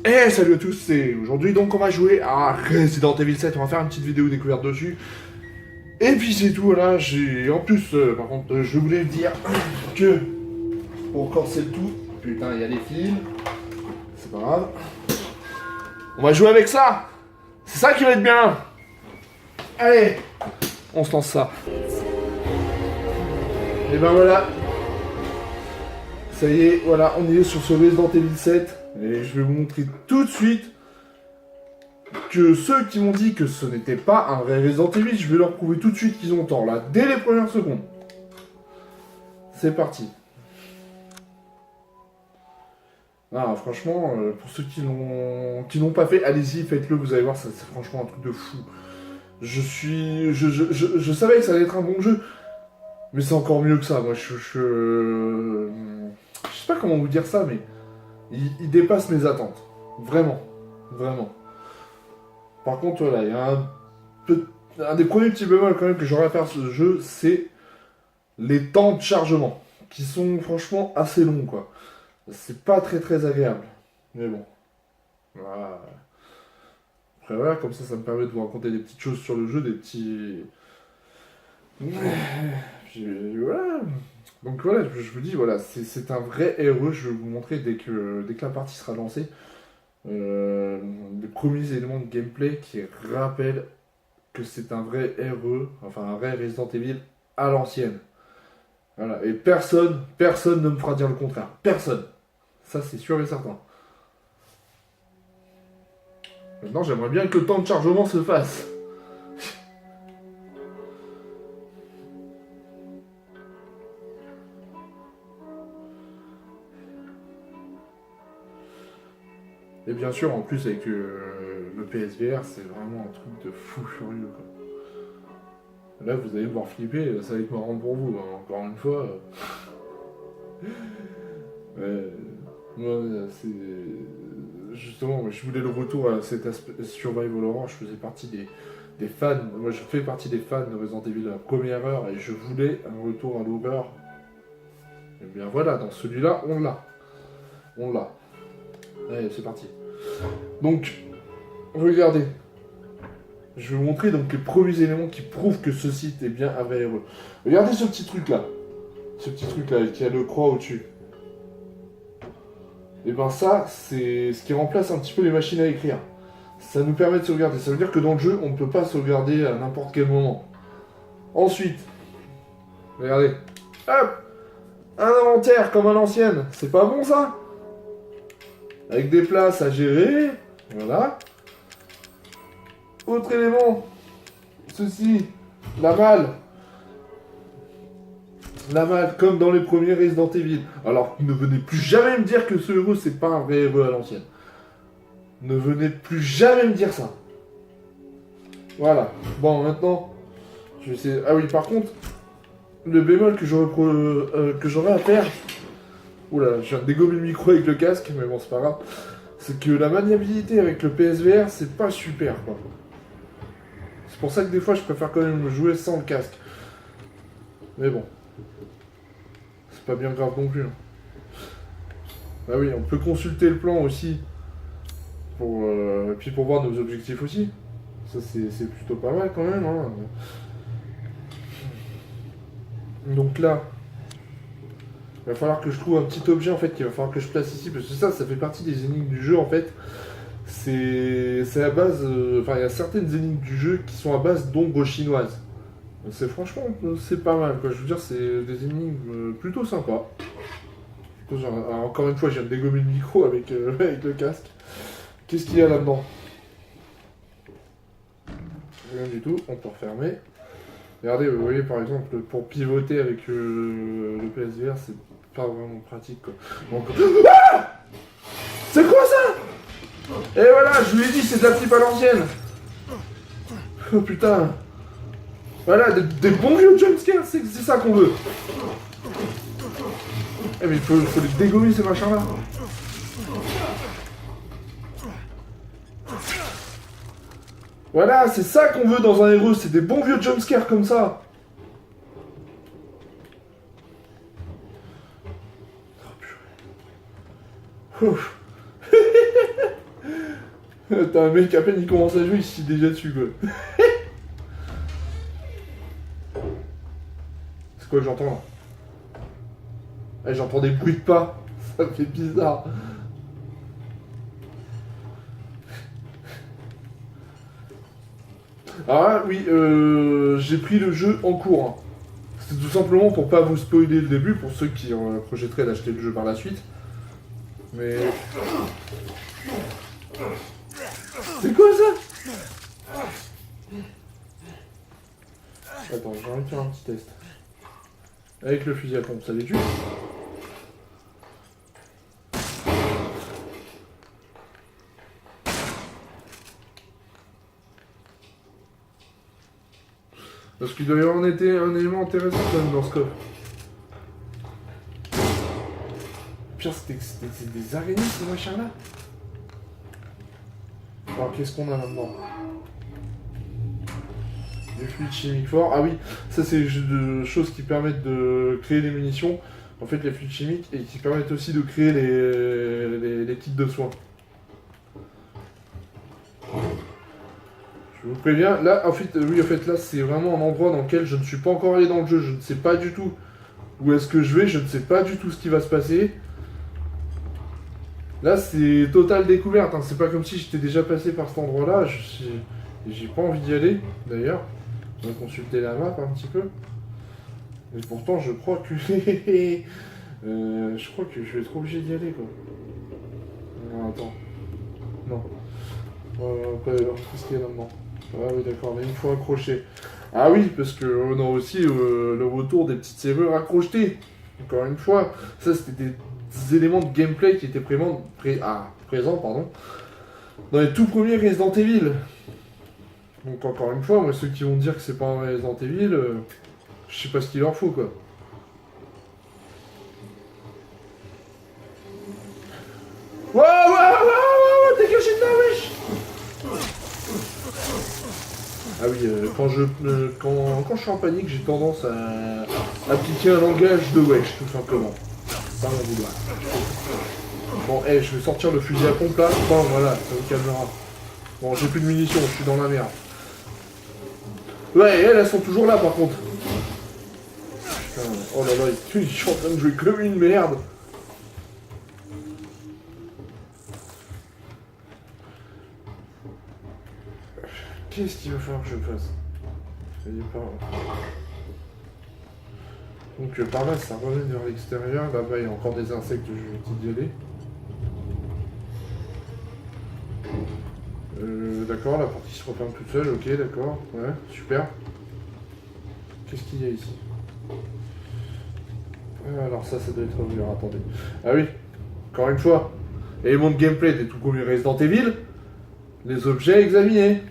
Eh salut à tous, c'est aujourd'hui donc on va jouer à Resident Evil 7, on va faire une petite vidéo découverte dessus. Et puis c'est tout, voilà, j'ai... En plus, par contre, je voulais dire que... Pour corser le tout, putain, il y a les fils, c'est pas grave. On va jouer avec ça. C'est ça qui va être bien. Allez, on se lance ça. Et ben voilà. Ça y est, voilà, on est sur ce Resident Evil 7. Et je vais vous montrer tout de suite que ceux qui m'ont dit que ce n'était pas un vrai Resident Evil, je vais leur prouver tout de suite qu'ils ont tort, là, dès les premières secondes. C'est parti. Ah, franchement, pour ceux qui l'ont pas fait, allez-y, faites-le, vous allez voir, c'est franchement un truc de fou. Je savais que ça allait être un bon jeu, mais c'est encore mieux que ça. Moi, je sais pas comment vous dire ça, mais il dépasse mes attentes. Vraiment. Vraiment. Par contre, voilà, il y a un des premiers petits bémols quand même que j'aurais à faire ce jeu, c'est les temps de chargement, qui sont franchement assez longs, quoi. C'est pas très agréable. Mais bon. Voilà. Après voilà, comme ça me permet de vous raconter des petites choses sur le jeu, des petits... Voilà. Donc voilà, je vous dis, voilà, c'est un vrai RE, je vais vous montrer dès que la partie sera lancée. Les premiers éléments de gameplay qui rappellent que c'est un vrai RE, enfin un vrai Resident Evil à l'ancienne. Voilà, et personne ne me fera dire le contraire. Personne. Ça c'est sûr et certain. Maintenant j'aimerais bien que le temps de chargement se fasse. Et bien sûr, en plus, avec le PSVR, c'est vraiment un truc de fou furieux, quoi. Là, vous allez me voir flipper, ça va être marrant pour vous, hein, encore une fois. Moi, c'est... Justement, je voulais le retour à cet aspect survival horror, je faisais partie des fans, moi je fais partie des fans de Resident Evil à la première heure, et je voulais un retour à l'horreur. Et bien voilà, dans celui-là, on l'a. On l'a. Allez, c'est parti. Donc, regardez. Je vais vous montrer donc les premiers éléments qui prouvent que ce site est bien avéreux. Regardez ce petit truc là. Ce petit truc là qui a le croix au-dessus. Et ben ça, c'est ce qui remplace un petit peu les machines à écrire. Ça nous permet de sauvegarder. Ça veut dire que dans le jeu, on ne peut pas sauvegarder à n'importe quel moment. Ensuite, regardez. Hop! Un inventaire comme à l'ancienne. C'est pas bon ça? Avec des places à gérer. Voilà. Autre élément. Ceci. La malle. La malle, comme dans les premiers Resident Evil. Alors, ne venez plus jamais me dire que ce héros, c'est pas un vrai héros à l'ancienne. Ne venez plus jamais me dire ça. Voilà. Bon, maintenant, je vais essayer... Ah oui, par contre, le bémol que j'aurais à faire... Oula, je viens de dégommer le micro avec le casque, mais bon, c'est pas grave. C'est que la maniabilité avec le PSVR, c'est pas super, quoi. C'est pour ça que des fois, je préfère quand même jouer sans le casque. Mais bon. C'est pas bien grave non plus. Hein. Ah oui, on peut consulter le plan aussi. Et puis pour voir nos objectifs aussi. Ça, c'est plutôt pas mal quand même. Hein. Donc là, il va falloir que je trouve un petit objet en fait qu'il va falloir que je place ici. Parce que ça fait partie des énigmes du jeu en fait. C'est à base... Enfin, il y a certaines énigmes du jeu qui sont à base d'ombres chinoises. C'est franchement, c'est pas mal quoi. Je veux dire, c'est des énigmes plutôt sympas. Encore une fois, je viens de dégommer le micro avec, avec le casque. Qu'est-ce qu'il y a là-dedans? Rien du tout, on peut refermer. Regardez, vous voyez par exemple, pour pivoter avec le PSVR, c'est pas vraiment pratique quoi. Donc... Ah, c'est quoi ça? Et voilà, je vous l'ai dit, c'est de la flip à l'ancienne. Oh putain. Voilà, des bons vieux jumpscares, c'est ça qu'on veut. Eh mais il faut les dégommer ces machins là. Voilà, c'est ça qu'on veut dans un héros, c'est des bons vieux jumpscares comme ça. Oh purée. Ouf. T'as un mec, à peine il commence à jouer, il se chie déjà dessus, quoi. C'est quoi que j'entends, là? Eh, j'entends des bruits de pas. Ça fait bizarre. Ah oui, j'ai pris le jeu en cours, hein. C'est tout simplement pour pas vous spoiler le début, pour ceux qui projetteraient d'acheter le jeu par la suite. Mais... C'est quoi ça? Attends, j'ai envie de faire un petit test. Avec le fusil à pompe, ça les tue? Parce qu'il doit y avoir un élément intéressant quand même dans ce coffre. Pire, c'était des araignées, ces machins-là. Alors, qu'est-ce qu'on a là-dedans? Des fluides chimiques forts. Ah oui, ça c'est des choses qui permettent de créer des munitions. En fait, les fluides chimiques, et qui permettent aussi de créer les kits de soins. Je vous préviens, là, en fait, oui, en fait, là, c'est vraiment un endroit dans lequel je ne suis pas encore allé dans le jeu. Je ne sais pas du tout où est-ce que je vais, je ne sais pas du tout ce qui va se passer. Là, c'est totale découverte, hein. C'est pas comme si j'étais déjà passé par cet endroit-là. J'ai pas envie d'y aller, d'ailleurs. On va consulter la map un petit peu. Mais pourtant, je crois que... je crois que je vais être obligé d'y aller, quoi. Non, attends. Non. Qu'est-ce qu'il y a là-dedans? Ah oui, d'accord, mais il faut accrocher. Ah oui, parce que on a aussi le retour des petites serrures accrochetées. Encore une fois, ça c'était des éléments de gameplay qui étaient présents pardon, dans les tout premiers Resident Evil. Donc encore une fois, moi ceux qui vont dire que c'est pas un Resident Evil, je sais pas ce qu'il leur faut, quoi. Waouh, t'es caché de là, wesh! Ah oui, quand je suis en panique, j'ai tendance à appliquer un langage de wesh, tout simplement. Pas mon vouloir. Bon, je vais sortir le fusil à pompe là. Bon, voilà, ça vous calmera. Bon, j'ai plus de munitions, je suis dans la merde. Ouais, elles sont toujours là par contre. Putain, oh là là, je suis en train de jouer comme une merde. Qu'est-ce qu'il va falloir que je fasse? Donc par là, ça remet vers l'extérieur. Là-bas, il y a encore des insectes, je vais peut-être y aller. D'accord, la partie se referme toute seule, ok, d'accord. Ouais, super. Qu'est-ce qu'il y a ici? Alors ça doit être revenu, attendez. Ah oui, encore une fois. Élément de gameplay des tout premiers Resident Evil. Les objets examinés.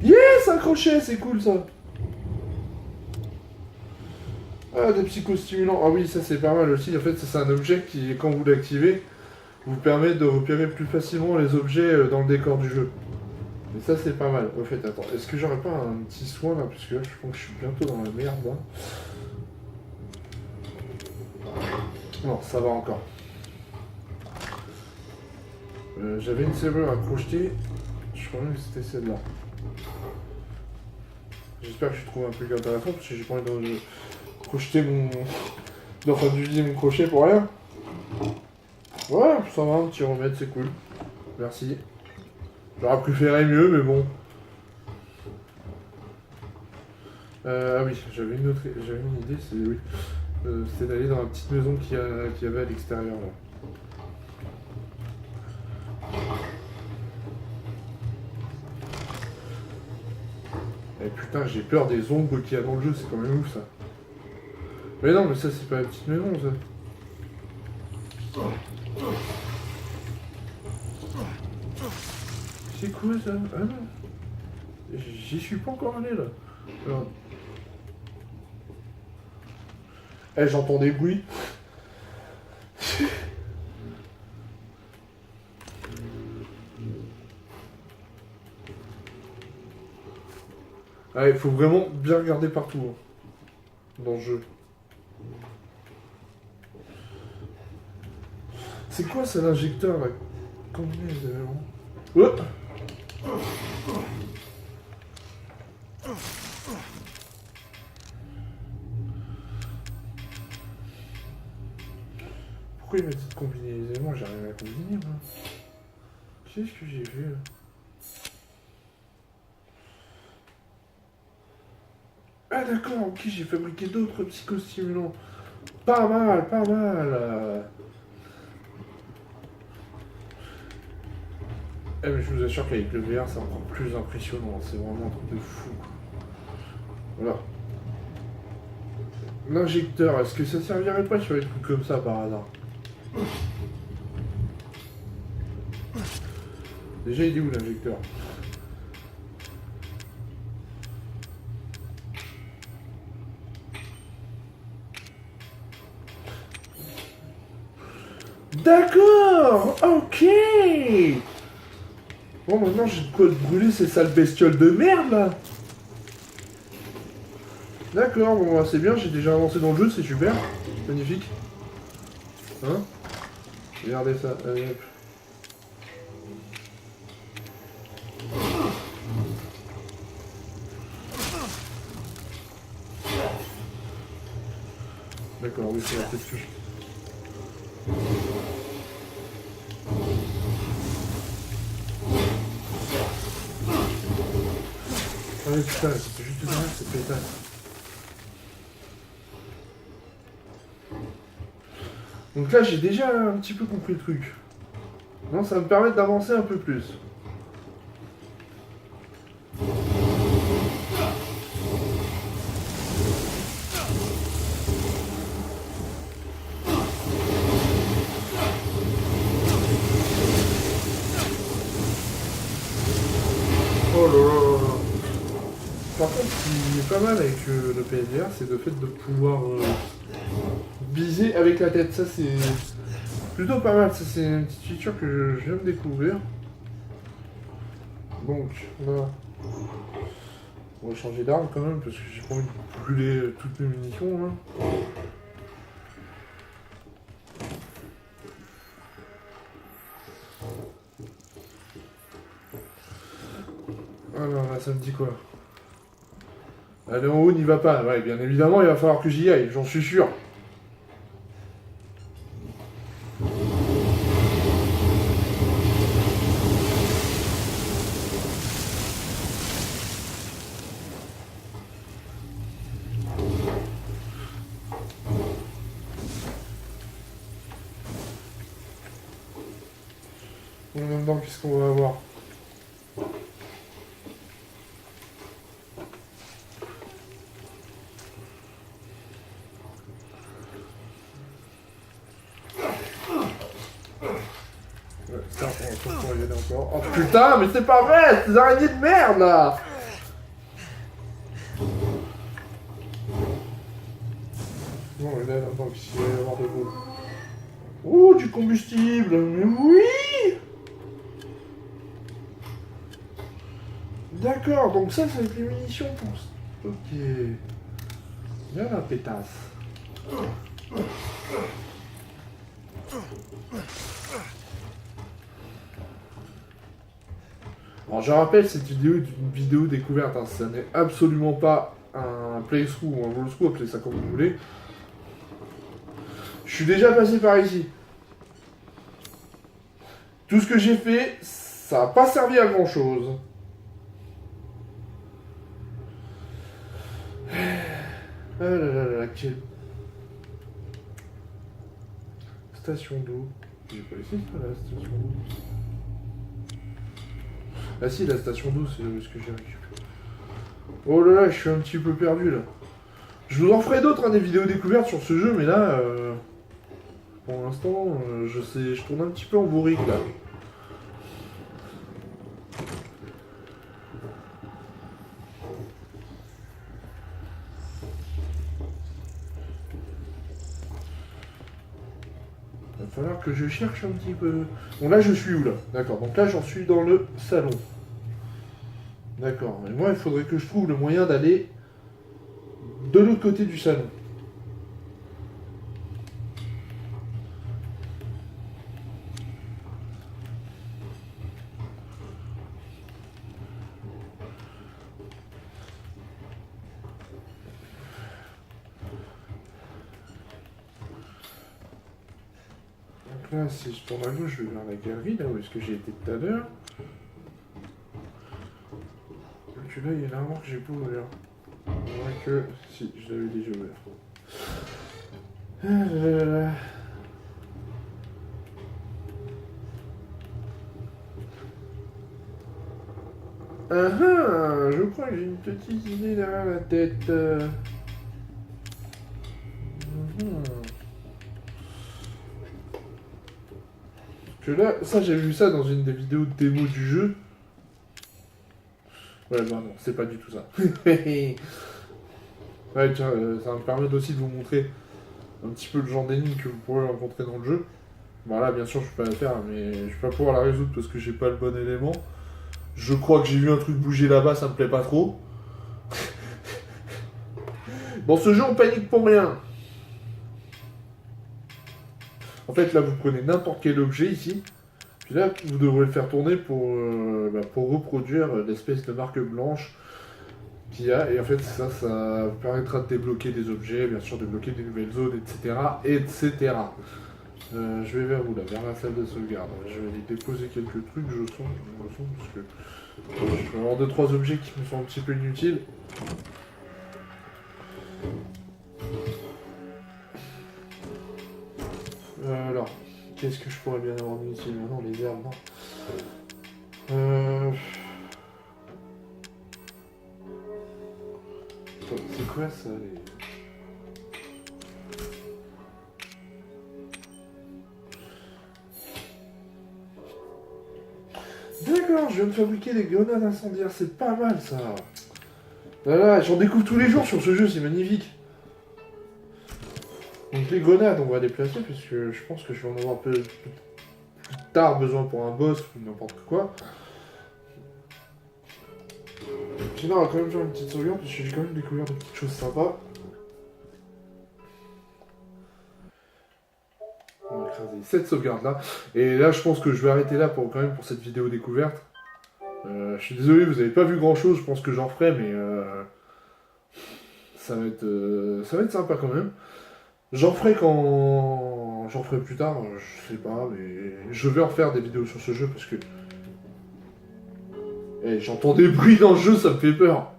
Yes, un crochet, c'est cool ça. Ah, des psychostimulants. Ah oui, ça c'est pas mal aussi. En fait, c'est un objet qui, quand vous l'activez, vous permet de repérer plus facilement les objets dans le décor du jeu. Mais ça c'est pas mal. Au fait, attends, est-ce que j'aurais pas un petit soin là? Parce que là, je pense que je suis bientôt dans la merde là. Non, ça va encore. J'avais une serrure à crocheter. Je crois même que c'était celle-là. J'espère que je trouve un truc intéressant parce que j'ai pas envie de crocheter enfin d'utiliser mon crochet pour rien. Ouais, ça va, un petit remède, c'est cool. Merci. J'aurais préféré mieux, mais bon. Ah oui, j'avais une idée, c'est oui. C'était d'aller dans la petite maison qu'il y avait à l'extérieur là. Et putain, j'ai peur des ombres qu'il y a dans le jeu, c'est quand même ouf ça. Mais non, mais ça c'est pas la petite maison ça. C'est quoi ça? Ah non. J'y suis pas encore allé là. Alors... j'entends des bruits. Ah, il faut vraiment bien regarder partout hein, dans le jeu. C'est quoi ça l'injecteur là? Combiner les éléments. Oh. Pourquoi il m'a dit de combiner les éléments? J'ai rien à combiner moi. Qu'est-ce que j'ai vu là? Ah d'accord, ok, j'ai fabriqué d'autres psychostimulants. Pas mal, pas mal. Eh mais je vous assure qu'avec le VR c'est encore plus impressionnant, c'est vraiment un truc de fou. Voilà. L'injecteur, est-ce que ça servirait pas sur des trucs comme ça par hasard? Déjà il est où l'injecteur? D'accord. Ok. Bon maintenant j'ai de quoi te brûler ces sales bestioles de merde là. D'accord, bon bah, c'est bien, j'ai déjà avancé dans le jeu, c'est super. Magnifique. Hein? Regardez ça, allez hop. D'accord, oui, c'est la tête que je... Ah oui, putain, c'était juste derrière, c'est pétasse. Donc là, j'ai déjà un petit peu compris le truc. Non, ça va me permettre d'avancer un peu plus. Oh là là là. Par contre, ce qui est pas mal avec le PSVR, c'est le fait de pouvoir viser avec la tête. Ça, c'est plutôt pas mal. Ça, c'est une petite feature que je viens de découvrir. Donc, là, on va changer d'arme quand même, parce que j'ai pas envie de brûler toutes mes munitions. Hein. Alors là, ça me dit quoi? Aller en haut n'y va pas. Ouais, bien évidemment, il va falloir que j'y aille, j'en suis sûr. En même temps, qu'est-ce qu'on va avoir? Ouais, ça, on va y aller encore. Oh putain, mais c'est pas vrai, ces araignées de merde là! Non, mais là, attends, qu'est-ce qu'il va y avoir de beau? Oh, du combustible! Mais oui! D'accord, donc ça, c'est les munitions pour... Ok. Bien la pétasse. Alors je rappelle, cette vidéo est une vidéo découverte, hein. Ça n'est absolument pas un playthrough ou un rollthrough, appelez ça comme vous voulez. Je suis déjà passé par ici. Tout ce que j'ai fait, ça n'a pas servi à grand chose. Ah là là là, quelle... Station d'eau. J'ai pas ici, la station d'eau. Ah si, la station d'eau, c'est ce que j'ai récupéré. Oh là là, je suis un petit peu perdu là. Je vous en ferai d'autres, hein, des vidéos découvertes sur ce jeu, mais là, pour l'instant, je tourne un petit peu en bourrique là. Il va falloir que je cherche un petit peu. Bon là, je suis où là? D'accord, donc là, j'en suis dans le salon. D'accord, mais moi, il faudrait que je trouve le moyen d'aller de l'autre côté du salon. Donc là, si je tourne à gauche, je vais vers la galerie, là où est-ce que j'ai été tout à l'heure. Donc là, il y a l'armoire que j'ai pas ouvert. Moins que... Si, je l'avais déjà ouvert. Ah là là là. Ah ah, je crois que j'ai une petite idée derrière la tête. Parce que là, ça j'ai vu ça dans une des vidéos de démo du jeu. Ouais, bah non, c'est pas du tout ça. Ouais, tiens, ça me permet aussi de vous montrer un petit peu le genre d'énigme que vous pourrez rencontrer dans le jeu. Bon là, bien sûr, je peux pas la faire, mais je vais pas pouvoir la résoudre parce que j'ai pas le bon élément. Je crois que j'ai vu un truc bouger là-bas, ça me plaît pas trop. Dans ce jeu, on panique pour rien. En fait, là, vous prenez n'importe quel objet ici. Puis là, vous devrez le faire tourner pour reproduire l'espèce de marque blanche qu'il y a. Et en fait, ça vous permettra de débloquer des objets, bien sûr, débloquer des nouvelles zones, etc. etc. Je vais vers vous, là, vers la salle de sauvegarde. Je vais aller déposer quelques trucs, je sens, parce que je vais avoir 2-3 objets qui me sont un petit peu inutiles. Alors, qu'est-ce que je pourrais bien avoir d'inutile maintenant? Les herbes, non. C'est quoi ça les... D'accord, je viens de fabriquer des grenades incendiaires, c'est pas mal ça. Voilà, j'en découvre tous les jours sur ce jeu, c'est magnifique. Donc les grenades, on va les placer parce que je pense que je vais en avoir un peu plus tard besoin pour un boss ou n'importe quoi. Sinon, on va quand même faire une petite sauvegarde parce que j'ai quand même découvert des petites choses sympas. On va écraser cette sauvegarde là. Et là, je pense que je vais arrêter là pour cette vidéo découverte. Je suis désolé, vous n'avez pas vu grand chose, je pense que j'en ferai, mais ça va être sympa quand même. J'en ferai plus tard, je sais pas, mais je vais en faire des vidéos sur ce jeu parce que... j'entends des bruits dans le jeu, ça me fait peur.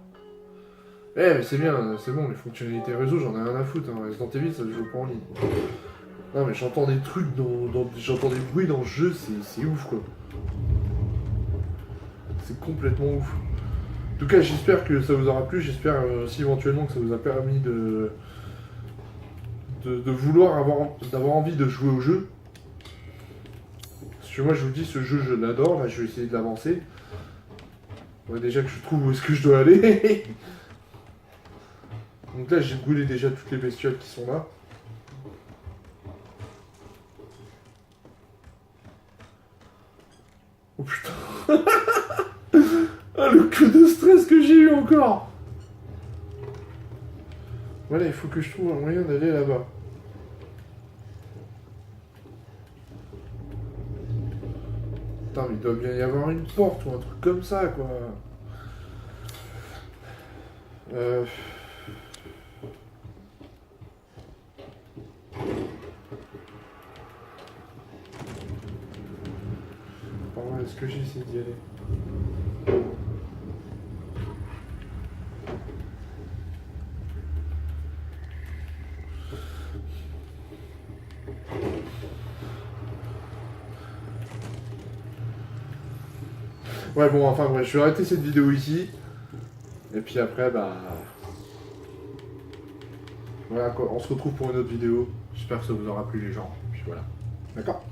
Mais c'est bien, c'est bon, les fonctionnalités réseau, j'en ai rien à foutre, hein. Resident Evil, ça se joue pas en ligne. Non mais j'entends des trucs j'entends des bruits dans le jeu, c'est ouf quoi. C'est complètement ouf. En tout cas, j'espère que ça vous aura plu, j'espère aussi éventuellement que ça vous a permis de vouloir d'avoir envie de jouer au jeu. Parce que moi je vous dis, ce jeu je l'adore, là je vais essayer de l'avancer. Ouais, déjà que je trouve où est-ce que je dois aller. Donc là j'ai brûlé déjà toutes les bestioles qui sont là. Oh putain. Ah le coup de stress que j'ai eu encore. Voilà, il faut que je trouve un moyen d'aller là-bas. Putain, mais il doit bien y avoir une porte ou un truc comme ça, quoi. Pardon, est-ce que j'essaie d'y aller? Ouais, bon, enfin bref, je vais arrêter cette vidéo ici. Et puis après, bah... Voilà quoi, on se retrouve pour une autre vidéo. J'espère que ça vous aura plu les gens. Puis voilà. D'accord?